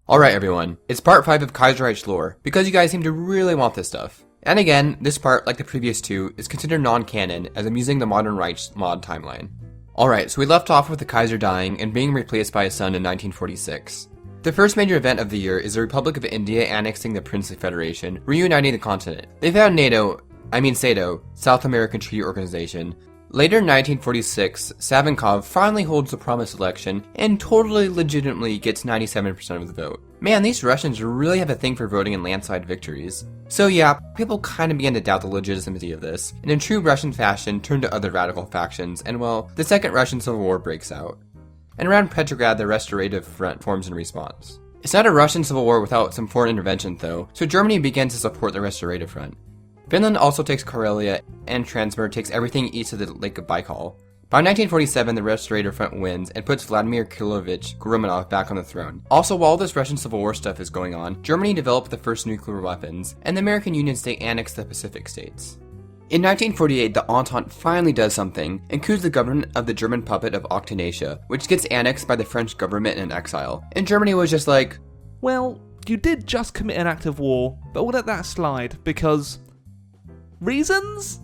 Alright everyone, it's part 5 of Kaiserreich lore, because you guys seem to really want this stuff. And again, this part, like the previous two, is considered non-canon as I'm using the Modern Reich mod timeline. Alright, so we left off with the Kaiser dying and being replaced by his son in 1946. The first major event of the year is the Republic of India annexing the Princely Federation, reuniting the continent. They found SATO, South American Treaty Organization. Later in 1946, Savinkov finally holds the promised election and totally legitimately gets 97% of the vote. Man, these Russians really have a thing for voting in landslide victories. So yeah, people kind of began to doubt the legitimacy of this, and in true Russian fashion turned to other radical factions, and well, the Second Russian Civil War breaks out. And around Petrograd, the Restorative Front forms in response. It's not a Russian Civil War without some foreign intervention though, so Germany begins to support the Restorative Front. Finland also takes Karelia, and Transmur takes everything east of the Lake of Baikal. By 1947, the Restorative Front wins and puts Vladimir Kirillovich Romanov back on the throne. Also, while this Russian Civil War stuff is going on, Germany developed the first nuclear weapons, and the American Union State annexed the Pacific states. In 1948, the Entente finally does something and coups the government of the German puppet of Octanasia, which gets annexed by the French government in exile. And Germany was just like, well, you did just commit an act of war, but we'll let that slide because reasons?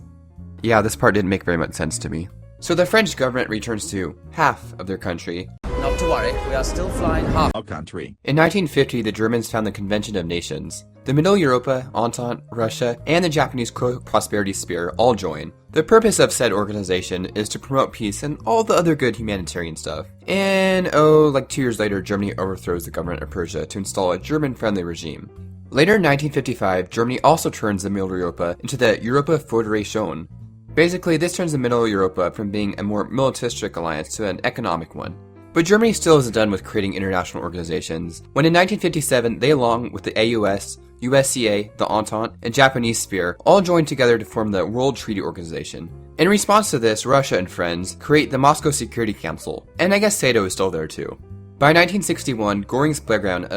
Yeah, this part didn't make very much sense to me. So the French government returns to half of their country. Not to worry, we are still flying half our country. In 1950, the Germans found the Convention of Nations. The Middle Europa, Entente, Russia, and the Japanese Prosperity Spear all join. The purpose of said organization is to promote peace and all the other good humanitarian stuff. And 2 years later, Germany overthrows the government of Persia to install a German-friendly regime. Later in 1955, Germany also turns the Middle Europa into the Europa Föderation. Basically, this turns the Middle Europa from being a more militaristic alliance to an economic one. But Germany still isn't done with creating international organizations, when in 1957 they, along with the AUS, USCA, the Entente, and Japanese Spear, all joined together to form the World Treaty Organization. In response to this, Russia and friends create the Moscow Security Council, and I guess SATO is still there too. By 1961, Göring's playground,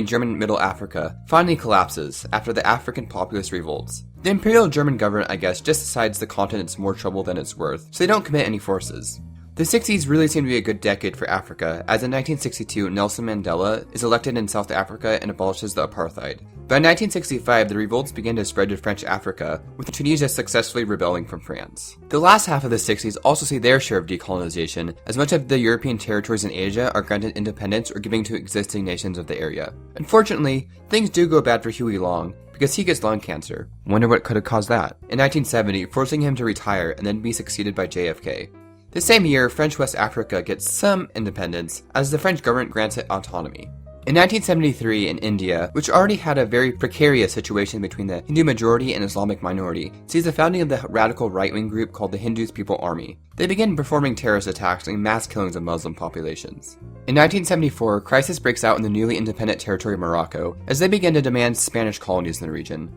German Middle Africa, finally collapses after the African populist revolts. The Imperial German government, I guess, just decides the continent's more trouble than it's worth, so they don't commit any forces. The 60s really seem to be a good decade for Africa, as in 1962, Nelson Mandela is elected in South Africa and abolishes the apartheid. By 1965, the revolts began to spread to French Africa, with Tunisia successfully rebelling from France. The last half of the 60s also see their share of decolonization, as much of the European territories in Asia are granted independence or giving to existing nations of the area. Unfortunately, things do go bad for Huey Long, because he gets lung cancer. Wonder what could have caused that? In 1970, forcing him to retire and then be succeeded by JFK. The same year, French West Africa gets some independence, as the French government grants it autonomy. In 1973, in India, which already had a very precarious situation between the Hindu majority and Islamic minority, sees the founding of the radical right-wing group called the Hindus People Army. They begin performing terrorist attacks and mass killings of Muslim populations. In 1974, crisis breaks out in the newly independent territory of Morocco, as they begin to demand Spanish colonies in the region.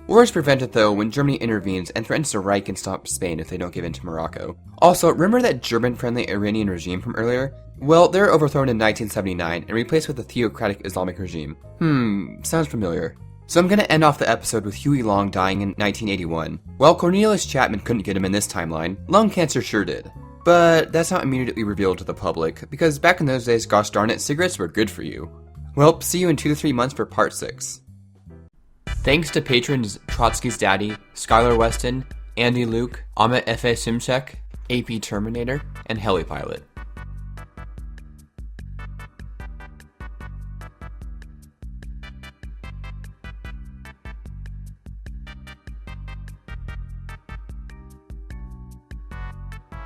War is prevented though when Germany intervenes and threatens to Reich and stop Spain if they don't give in to Morocco. Also, remember that German-friendly Iranian regime from earlier? Well, they're overthrown in 1979 and replaced with a theocratic Islamic regime. Sounds familiar. So I'm gonna end off the episode with Huey Long dying in 1981. While Cornelius Chapman couldn't get him in this timeline, lung cancer sure did. But that's not immediately revealed to the public, because back in those days, gosh darn it, cigarettes were good for you. Well, see you in 2 to 3 months for part 6. Thanks to patrons Trotsky's Daddy, Skylar Weston, Andy Luke, Amit F.A. Simchek, AP Terminator, and Helipilot.